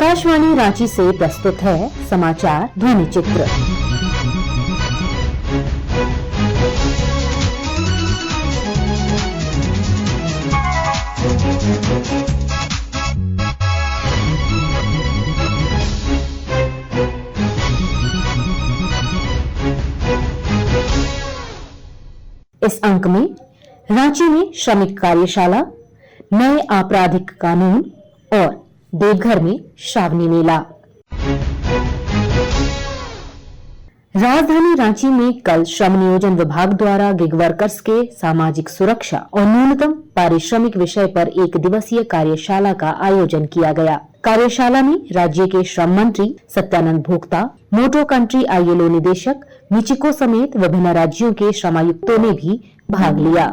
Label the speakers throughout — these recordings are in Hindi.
Speaker 1: आकाशवाणी रांची से प्रस्तुत है समाचार ध्वनि चित्र। इस अंक में रांची में श्रमिक कार्यशाला, नए आपराधिक कानून और देवघर में श्रावणी मेला। राजधानी रांची में कल श्रम नियोजन विभाग द्वारा गिग वर्कर्स के सामाजिक सुरक्षा और न्यूनतम पारिश्रमिक विषय पर एक दिवसीय कार्यशाला का आयोजन किया गया। कार्यशाला में राज्य के श्रम मंत्री सत्यानंद भोक्ता, मोटो कंट्री ILO निदेशक मिचिको समेत विभिन्न राज्यों के श्रमायुक्तों ने भी भाग लिया।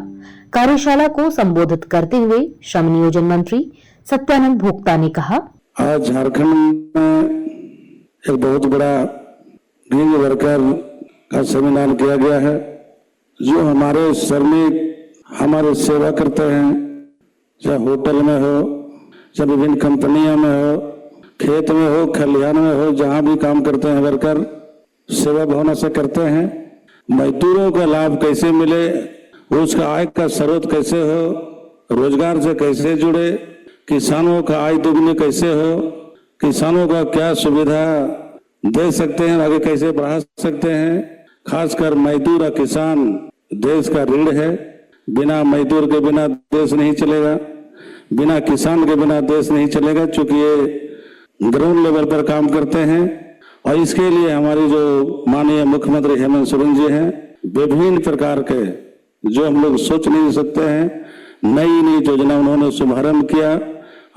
Speaker 1: कार्यशाला को संबोधित करते हुए श्रम नियोजन मंत्री सत्यानंद भोक्ता ने कहा,
Speaker 2: आज झारखंड में एक बहुत बड़ा गिग वर्कर का सेमिनार किया गया है। जो हमारे श्रमिक हमारे सेवा करते हैं, चाहे होटल में हो, चाहे विभिन्न कंपनियों में हो, खेत में हो, खलिहान में हो, जहां भी काम करते हैं वर्कर सेवा भावना से करते हैं। मजदूरों का लाभ कैसे मिले, उसका आय का स्रोत कैसे हो, रोजगार से कैसे जुड़े, किसानों का आय दुगनी कैसे हो, किसानों का क्या सुविधा दे सकते हैं, आगे कैसे बढ़ा सकते हैं। खासकर मजदूर और किसान देश का रीढ़ है। बिना मजदूर के बिना देश नहीं चलेगा, बिना किसान के बिना देश नहीं चलेगा, चूंकि ये ग्राउंड लेवल पर काम करते हैं। और इसके लिए हमारी जो माननीय मुख्यमंत्री हेमंत सोरेन जी हैं, विभिन्न प्रकार के जो हम लोग सोच नहीं सकते हैं, नई नई योजना उन्होंने शुभारंभ किया।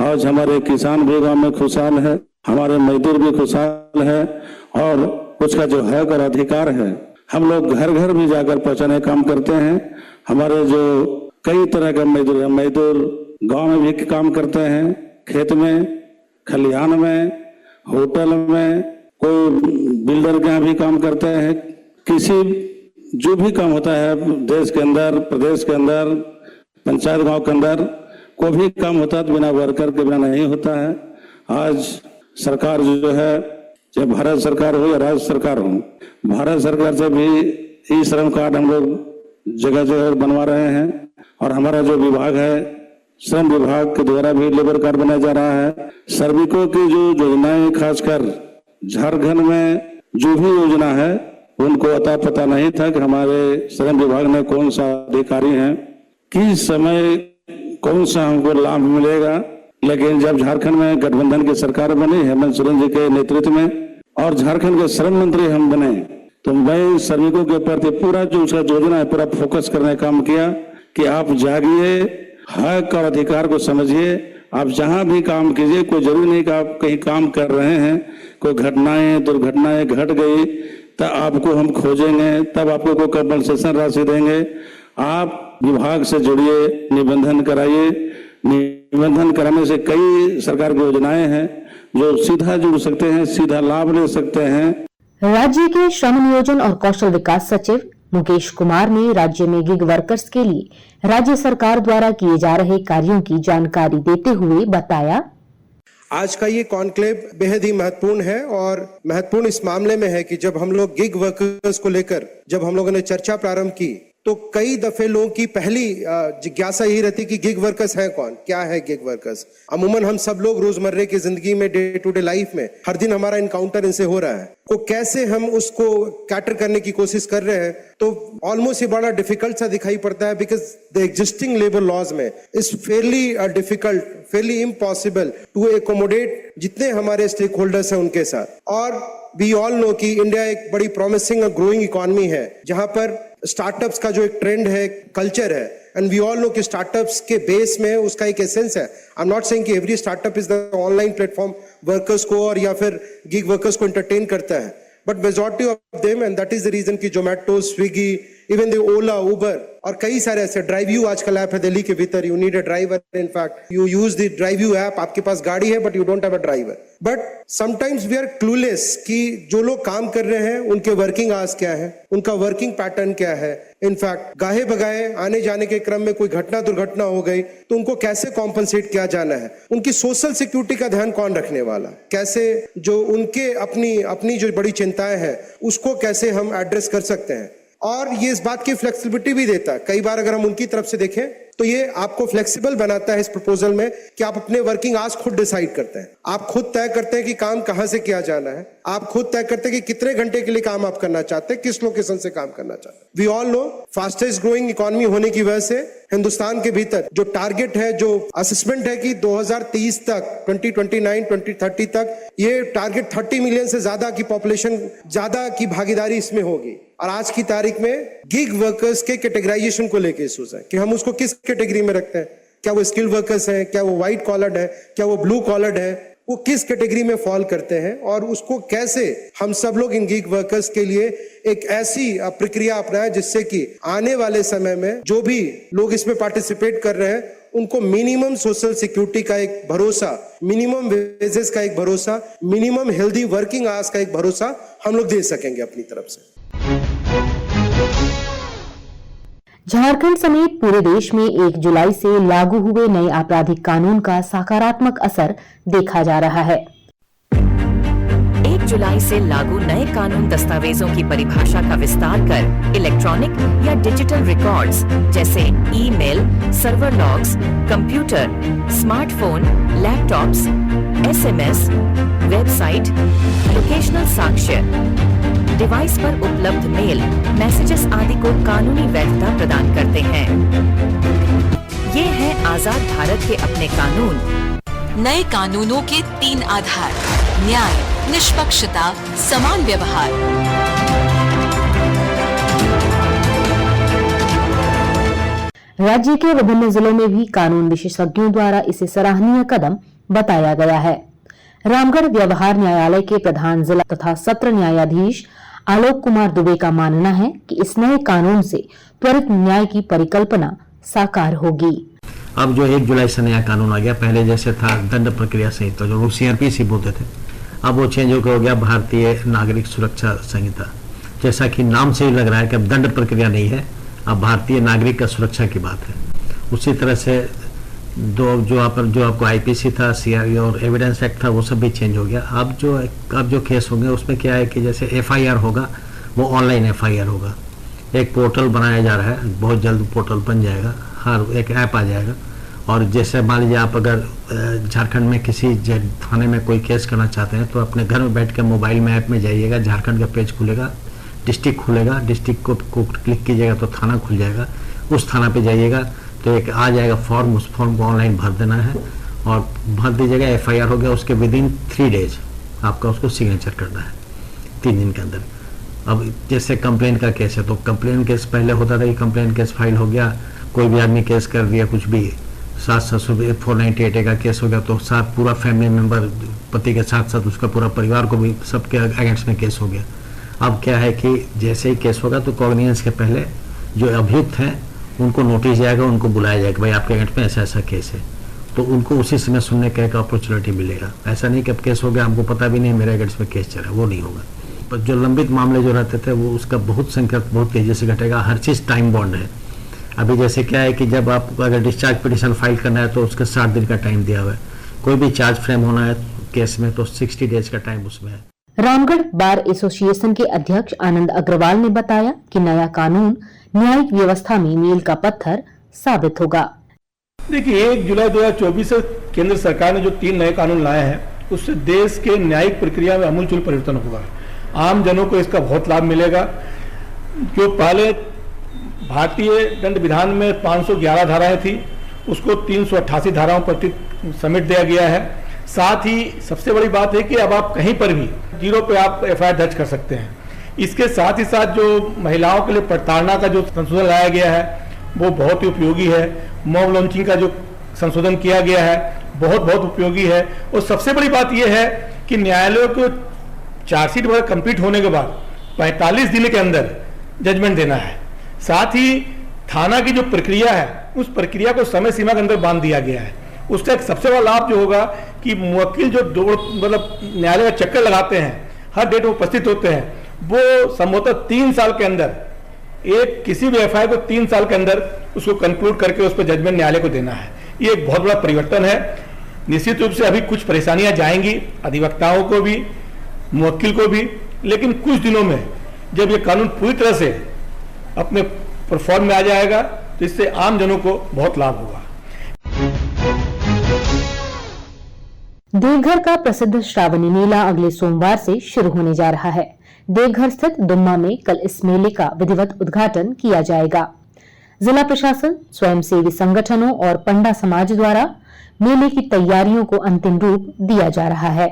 Speaker 2: आज हमारे किसान भी गांव में खुशहाल है, हमारे मजदूर भी खुशहाल है और उसका जो हक और अधिकार है हम लोग घर घर भी जाकर पहुंचाने का काम करते हैं। हमारे जो कई तरह के मजदूर हैं, मजदूर गांव में भी काम करते हैं, खेत में, खलिहान में, होटल में, कोई बिल्डर के यहाँ भी काम करते हैं। किसी जो भी काम होता है देश के अंदर, प्रदेश के अंदर, पंचायत गांव के अंदर कोई भी काम होता है तो बिना वर्कर के बिना नहीं होता है। आज सरकार जो है, चाहे भारत सरकार हो या राज्य सरकार हो, भारत सरकार से भी ई श्रम कार्ड हम लोग जगह जगह बनवा रहे हैं। और हमारा जो विभाग है, श्रम विभाग के द्वारा भी लेबर कार्ड बनाया जा रहा है। श्रमिकों की जो योजनाएं, खासकर झारखंड में जो भी योजना है उनको अता पता नहीं था कि हमारे श्रम विभाग में कौन सा अधिकारी है, किस समय कौन सा हमको लाभ मिलेगा। लेकिन जब झारखंड में गठबंधन की सरकार बनी हेमंत सोरेन जी के नेतृत्व में और झारखंड के श्रम मंत्री हम बने, तो मैं श्रमिकों के प्रति पूरा जो उसका योजना है पूरा फोकस करने का काम किया कि आप जागिए, हक और अधिकार को समझिए, आप जहां भी काम कीजिए। कोई जरूरी नहीं कि आप कहीं काम कर रहे हैं, कोई घटनाएं दुर्घटनाएं घट गई तो आपको हम खोजेंगे, तब आपको कोई कंपनसेशन राशि देंगे। आप विभाग से जुड़िए, निबंधन कराइए। निबंधन कराने से कई सरकार की योजनाएं हैं जो सीधा जुड़ सकते हैं, सीधा लाभ ले सकते हैं।
Speaker 1: राज्य के श्रम नियोजन और कौशल विकास सचिव मुकेश कुमार ने राज्य में गिग वर्कर्स के लिए राज्य सरकार द्वारा किए जा रहे कार्यों की जानकारी देते हुए बताया,
Speaker 3: आज का ये कॉन्क्लेव बेहद ही महत्वपूर्ण है और महत्वपूर्ण इस मामले में है कि जब हम लोग गिग वर्कर्स को लेकर जब हम लोगों ने चर्चा प्रारंभ की तो कई दफे लोगों की पहली जिज्ञासा यही रहती कि गिग वर्कर्स है कौन, क्या है गिग वर्कर्स। अमूमन हम सब लोग रोजमर्रे की जिंदगी में, डे टू डे लाइफ में हर दिन हमारा इनकाउंटर इनसे हो रहा है, तो कैसे हम उसको कैटर करने की कोशिश कर रहे हैं तो ऑलमोस्ट ये बड़ा डिफिकल्ट सा दिखाई पड़ता है। Because the existing labour laws में is fairly difficult, fairly impossible to accommodate जितने हमारे स्टेक होल्डर्स हैं उनके साथ। और वी ऑल नो कि इंडिया एक बड़ी प्रॉमिसिंग और ग्रोइंग इकोनॉमी है जहां पर स्टार्टअप्स का जो एक ट्रेंड है, कल्चर है, एंड वी ऑल नो कि स्टार्टअप्स के बेस में उसका एक एसेंस है। आई एम नॉट सेइंग कि every startup is the online platform workers को और या फिर गिग वर्कर्स को एंटरटेन करता है, but majority of them, and that is the reason कि Zomato, Swiggy, even the Ola, Uber और कई सारे ऐसे ड्राइव यू आजकल ऐप है दिल्ली के भीतर. You need a driver, in fact you use the drive you app. आपके पास गाड़ी है but you don't have a driver. But sometimes we are clueless कि जो लोग काम कर रहे हैं उनके वर्किंग आवर्स क्या है, उनका वर्किंग पैटर्न क्या है. इनफैक्ट गाहे बगाए आने जाने के क्रम में कोई घटना दुर्घटना हो गई तो उनको कैसे कॉम्पनसेट किया जाना है, उनकी सोशल सिक्योरिटी का ध्यान कौन रखने वाला, कैसे जो उनके अपनी जो बड़ी चिंताएं हैं उसको कैसे हम एड्रेस कर सकते हैं. और ये इस बात की फ्लेक्सिबिलिटी भी देता है. कई बार अगर हम उनकी तरफ से देखें तो ये आपको फ्लेक्सिबल बनाता है इस प्रपोजल में कि आप अपने वर्किंग आवर्स खुद डिसाइड करते हैं. आप खुद तय करते हैं कि काम कहां से किया जाना है. आप खुद तय करते हैं कि कितने घंटे के लिए काम आप करना चाहते हैं, किस लोकेशन से काम करना चाहते हैं. We all know fastest growing economy होने की वजह से हिंदुस्तान के भीतर जो टारगेट है, जो असेसमेंट है कि 2030 तक, 2029, 2030 तक ये टारगेट 30 मिलियन से ज्यादा की पॉपुलेशन, ज्यादा की भागीदारी इसमें होगी. और आज की तारीख में गिग वर्कर्स के कैटेगराइजेशन को लेकर इश्यूज है कि हम उसको किस कैटेगरी में रखते हैं. क्या वो स्किल वर्कर्स हैं, क्या वो व्हाइट कॉलर्ड है, क्या वो ब्लू कॉलर्ड है, वो किस कैटेगरी में फॉल करते हैं और उसको कैसे हम सब लोग इन गिग वर्कर्स के लिए एक ऐसी प्रक्रिया अपनाएं जिससे कि आने वाले समय में जो भी लोग इसमें पार्टिसिपेट कर रहे हैं उनको मिनिमम सोशल सिक्योरिटी का एक भरोसा, मिनिमम वेजेस का एक भरोसा, मिनिमम हेल्दी वर्किंग आवर्स का एक भरोसा हम लोग दे सकेंगे अपनी तरफ से.
Speaker 1: झारखंड समेत पूरे देश में 1 जुलाई से लागू हुए नए आपराधिक कानून का सकारात्मक असर देखा जा रहा है.
Speaker 4: 1 जुलाई से लागू नए कानून दस्तावेजों की परिभाषा का विस्तार कर इलेक्ट्रॉनिक या डिजिटल रिकॉर्ड्स जैसे email, server logs, computer, smartphone, laptops, SMS, website, locational साक्ष्य, डिवाइस पर उपलब्ध मेल, मैसेजेस आदि को कानूनी वैधता प्रदान करते हैं. ये है आजाद भारत के अपने कानून.
Speaker 5: नए कानूनों के 3 आधार: न्याय, निष्पक्षता, समान व्यवहार.
Speaker 1: राज्य के विभिन्न जिलों में भी कानून विशेषज्ञों द्वारा इसे सराहनीय कदम बताया गया है. रामगढ़ व्यवहार न्यायालय के प्रधान जिला तथा सत्र न्यायाधीश आलोक कुमार दुबे का मानना है कि इस नए कानून से त्वरित न्याय की परिकल्पना साकार होगी.
Speaker 6: अब जो 1 जुलाई से नया कानून आ गया, पहले जैसे था दंड प्रक्रिया संहिता, जो लोग सीआरपीसी बोलते थे, अब वो चेंज हो गया भारतीय नागरिक सुरक्षा संहिता. जैसा कि नाम से ही लग रहा है कि अब दंड प्रक्रिया नहीं है, अब भारतीय नागरिक का सुरक्षा की बात है. उसी तरह से जो आपको आईपीसी था, सीआरपी और एविडेंस एक्ट था, वो सब भी चेंज हो गया. अब जो केस होंगे उसमें क्या है कि जैसे एफआईआर होगा वो ऑनलाइन एफआईआर होगा. एक पोर्टल बनाया जा रहा है, बहुत जल्द पोर्टल बन जाएगा, हर एक ऐप आ जाएगा. और जैसे मान लीजिए आप अगर झारखंड में किसी थाने में कोई केस करना चाहते हैं तो अपने घर में बैठ के मोबाइल में ऐप में जाइएगा, झारखंड का पेज खुलेगा, डिस्ट्रिक्ट खुलेगा, डिस्ट्रिक्ट को क्लिक कीजिएगा तो थाना खुल जाएगा. उस थाना पे जाइएगा तो एक आ जाएगा फॉर्म, उस फॉर्म को ऑनलाइन भर देना है और भर दीजिएगा. एफआईआर हो गया, उसके विदिन 3 डेज आपका उसको सिग्नेचर करना है, 3 दिन के अंदर. अब जैसे कंप्लेन का केस है तो कंप्लेन केस पहले होता था कि कंप्लेन केस फाइल हो गया, कोई भी आदमी केस कर दिया, कुछ भी सास ससुर 498A का केस हो गया तो साथ पूरा फैमिली मेंबर, पति के साथ साथ उसका पूरा परिवार को भी सबके अगेंस्ट में केस हो गया. अब क्या है कि जैसे ही केस होगा तो कॉग्निजेंस के पहले जो अभियुक्त हैं उनको नोटिस जाएगा, उनको बुलाया जाएगा, भाई आपके अगेंस्ट में ऐसा ऐसा केस है, तो उनको उसी समय सुनने का एक अपॉर्चुनिटी मिलेगा. ऐसा नहीं कि अब केस हो गया हमको पता भी नहीं मेरे अगेंस्ट में केस चल रहा है, वो नहीं होगा. पर जो लंबित मामले जो रहते थे वो उसका बहुत संख्या बहुत तेजी से घटेगा. हर चीज़ टाइम बॉन्ड है. अभी जैसे क्या है कि जब आप अगर डिस्चार्ज पिटीशन फाइल करना है तो उसका 60 दिन का टाइम दिया हुआ है. कोई भी चार्ज फ्रेम होना है केस में तो 60 डेज का टाइम उसमें है.
Speaker 1: रामगढ़ बार एसोसिएशन के अध्यक्ष आनंद अग्रवाल ने बताया कि नया कानून न्यायिक व्यवस्था में मील का पत्थर साबित होगा.
Speaker 7: देखिए 1 जुलाई 2024 से केंद्र सरकार ने जो 3 नए कानून लाए हैं उससे देश के न्यायिक प्रक्रिया में आमूलचूल परिवर्तन होगा. आम जनों को इसका बहुत लाभ मिलेगा. जो पहले भारतीय दंड विधान में 511 धाराएं थी उसको 388 धाराओं पर समेट दिया गया है. साथ ही सबसे बड़ी बात है कि अब आप कहीं पर भी 0 पे आप एफआईआर दर्ज कर सकते हैं. इसके साथ ही साथ जो महिलाओं के लिए प्रताड़ना का जो संशोधन लाया गया है वो बहुत ही उपयोगी है. मॉब लॉन्चिंग का जो संशोधन किया गया है बहुत उपयोगी है. और सबसे बड़ी बात यह है कि न्यायालयों को चार्जशीट वगैरह कंप्लीट होने के बाद 45 दिन के अंदर जजमेंट देना है. साथ ही थाना की जो प्रक्रिया है उस प्रक्रिया को समय सीमा के अंदर बांध दिया गया है। उसका एक सबसे बड़ा लाभ जो होगा कि मुवक्किल जो मतलब न्यायालय का चक्कर लगाते हैं, हर डेट में उपस्थित होते हैं, वो संभवतः 3 साल के अंदर किसी भी एफआईआर को 3 साल के अंदर उसको कंक्लूड करके उस पर जजमेंट न्यायालय को देना है। ये एक बहुत बड़ा परिवर्तन है। निश्चित रूप से अभी कुछ परेशानियां जाएंगी अधिवक्ताओं को भी, मुवक्किल को भी, लेकिन कुछ दिनों में जब ये कानून पूरी तरह से अपने परफॉर्म में आ जाएगा तो इससे आम जनों को बहुत लाभ होगा।
Speaker 1: देवघर का प्रसिद्ध श्रावणी मेला अगले सोमवार से शुरू होने जा रहा है। देवघर स्थित दुम्मा में कल इस मेले का विधिवत उद्घाटन किया जाएगा। जिला प्रशासन, स्वयंसेवी संगठनों और पंडा समाज द्वारा मेले की तैयारियों को अंतिम रूप दिया जा रहा है।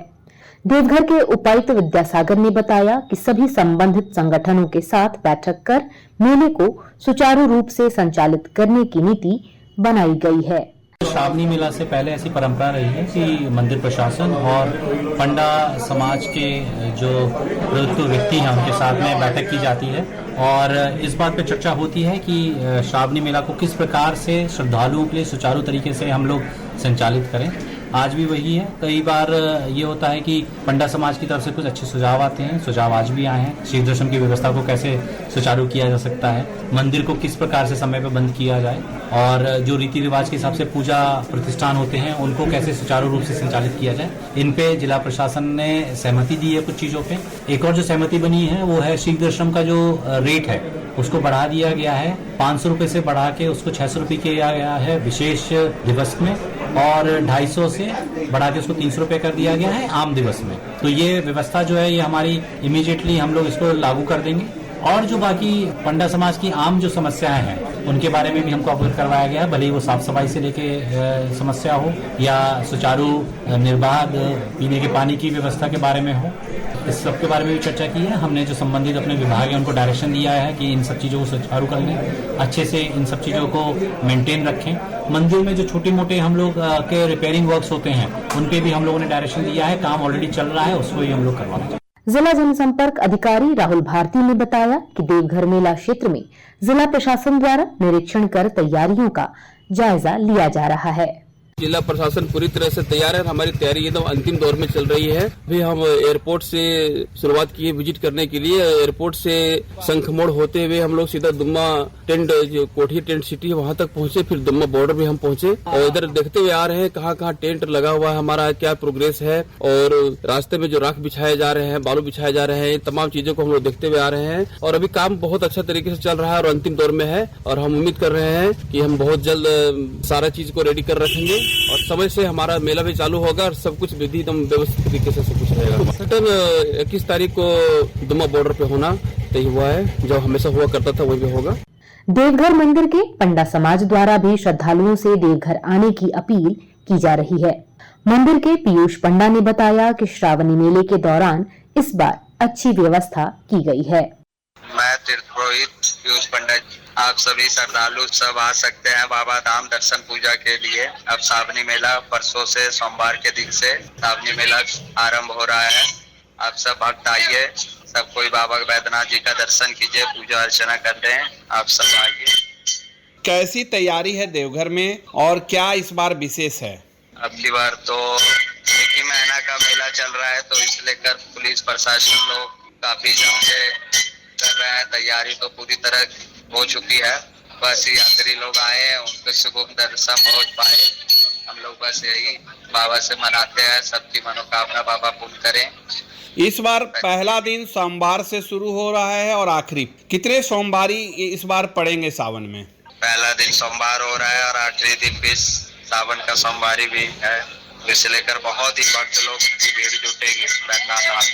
Speaker 1: देवघर के उपायुक्त विद्यासागर ने बताया कि सभी संबंधित संगठनों के साथ बैठक कर मेले को सुचारू रूप से संचालित करने की नीति बनाई गई है।
Speaker 8: श्रावणी मेला से पहले ऐसी परंपरा रही है कि मंदिर प्रशासन और पंडा समाज के जो प्रभुत्व व्यक्ति हैं उनके साथ में बैठक की जाती है और इस बात पे चर्चा होती है कि श्रावणी मेला को किस प्रकार से श्रद्धालुओं के लिए सुचारू तरीके से हम लोग संचालित करें। आज भी वही है। कई बार ये होता है कि पंडा समाज की तरफ से कुछ अच्छे सुझाव आते हैं, सुझाव आज भी आए हैं। शीत दर्शन की व्यवस्था को कैसे सुचारू किया जा सकता है, मंदिर को किस प्रकार से समय पर बंद किया जाए और जो रीति रिवाज के हिसाब से पूजा प्रतिष्ठान होते हैं उनको कैसे सुचारू रूप से संचालित किया जाए। इन पे जिला प्रशासन ने सहमति दी है कुछ चीजों पे। एक और जो सहमति बनी है वो है शीत दर्शन का जो रेट है उसको बढ़ा दिया गया है। 500 रुपए से बढ़ा के उसको 600 रुपए किया गया है विशेष दिवस में और 250 से बढ़ा के उसको 300 रुपए कर दिया गया है आम दिवस में। तो ये व्यवस्था जो है ये हमारी इमीडिएटली हम लोग इसको लागू कर देंगे और जो बाकी पंडा समाज की आम जो समस्याएं हैं उनके बारे में भी हमको अवगत करवाया गया है, भले ही वो साफ सफाई से लेके समस्या हो या सुचारू निर्बाध पीने के पानी की व्यवस्था के बारे में हो, इस सब के बारे में भी चर्चा की है। हमने जो संबंधित अपने विभाग है उनको डायरेक्शन दिया है कि इन सब चीज़ों को सुचारू कर लें, अच्छे से इन सब चीज़ों को मेंटेन रखें। मंदिर में जो छोटे मोटे हम लोग के रिपेयरिंग वर्क्स होते हैं उन पे भी हम लोगों ने डायरेक्शन दिया है, काम ऑलरेडी चल रहा है, उसको ही हम लोग करवाना।
Speaker 1: जिला जनसंपर्क अधिकारी राहुल भारती ने बताया कि देवघर मेला क्षेत्र में जिला प्रशासन द्वारा निरीक्षण कर तैयारियों का जायजा लिया जा रहा है।
Speaker 9: जिला प्रशासन पूरी तरह से तैयार है। हमारी तैयारी एकदम अंतिम दौर में चल रही है। अभी हम एयरपोर्ट से शुरुआत किए विजिट करने के लिए। एयरपोर्ट से शंख मोड़ होते हुए हम लोग सीधा दुम्मा टेंट, जो कोठी टेंट सिटी है वहां तक पहुंचे, फिर दुम्मा बॉर्डर भी हम पहुंचे और इधर देखते हुए आ रहे हैं कहाँ टेंट लगा हुआ है, हमारा क्या प्रोग्रेस है और रास्ते में जो राख बिछाए जा रहे हैं, बालू बिछाए जा रहे हैं, तमाम चीजों को हम लोग देखते हुए आ रहे हैं और अभी काम बहुत अच्छा तरीके से चल रहा है और अंतिम दौर में है और हम उम्मीद कर रहे हैं कि हम बहुत जल्द सारा चीज को रेडी कर रखेंगे और समय से हमारा मेला भी चालू होगा और सब कुछ विधि एकदम व्यवस्थित तरीके से सब कुछ रहेगा। सटन 21 तारीख को दुम्मा बॉर्डर पे होना तय हुआ है, जो हमेशा हुआ करता था वही भी होगा।
Speaker 1: देवघर मंदिर के पंडा समाज द्वारा भी श्रद्धालुओं से देवघर आने की अपील की जा रही है। मंदिर के पीयूष पंडा ने बताया कि श्रावणी मेले के दौरान इस बार अच्छी व्यवस्था की गई है।
Speaker 10: मैं तीर्थपुरोहित पीयूष पंडा, आप सभी श्रद्धालु सब आ सकते हैं बाबा धाम दर्शन पूजा के लिए। अब श्रावणी मेला परसों से, सोमवार के दिन से श्रावणी मेला आरंभ हो रहा है। आप सब भक्त आइए, सब कोई बाबा बैद्यनाथ जी का दर्शन कीजिए, पूजा अर्चना करते हैं, आप सब आइए।
Speaker 11: कैसी तैयारी है देवघर में और क्या इस बार विशेष है?
Speaker 10: अब की बार तो एक ही महीना का मेला चल रहा है, तो इस लेकर पुलिस प्रशासन लोग काफी जम के कर रहे हैं। तैयारी तो पूरी तरह हो चुकी है, बस यात्री लोग आए हैं, उनके सुगम दर्शन हो पाए। हम लोग बस यही बाबा से मनाते हैं, सबकी मनोकामना बाबा पूर्ण करें।
Speaker 11: इस बार पहला दिन सोमवार से शुरू हो रहा है और आखिरी कितने सोमवारी इस बार पड़ेंगे सावन में?
Speaker 10: पहला दिन सोमवार हो रहा है और आखिरी दिन भी सावन का सोमवारी भी है। इसे लेकर बहुत ही भक्त लोग की भीड़ जुटेगी बैद्यनाथ धाम।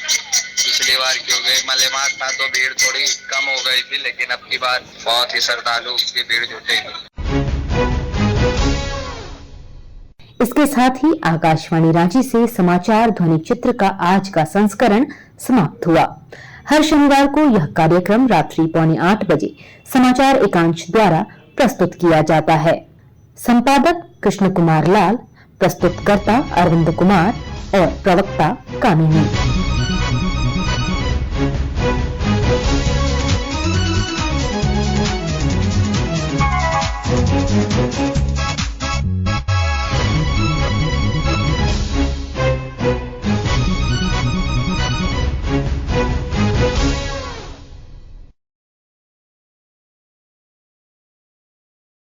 Speaker 10: पिछली बार क्योंकि मलेमास था तो भीड़ थोड़ी कम हो गई थी, लेकिन अब की बार बहुत ही श्रद्धालु की भीड़ जुटेगी।
Speaker 1: इसके साथ ही आकाशवाणी रांची से समाचार ध्वनि चित्र का आज का संस्करण समाप्त हुआ। हर शनिवार को यह कार्यक्रम रात्रि 7:45 बजे समाचार एकांश द्वारा प्रस्तुत किया जाता है। संपादक कृष्ण कुमार लाल, प्रस्तुतकर्ता अरविंद कुमार और प्रवक्ता कामिनी।
Speaker 12: है।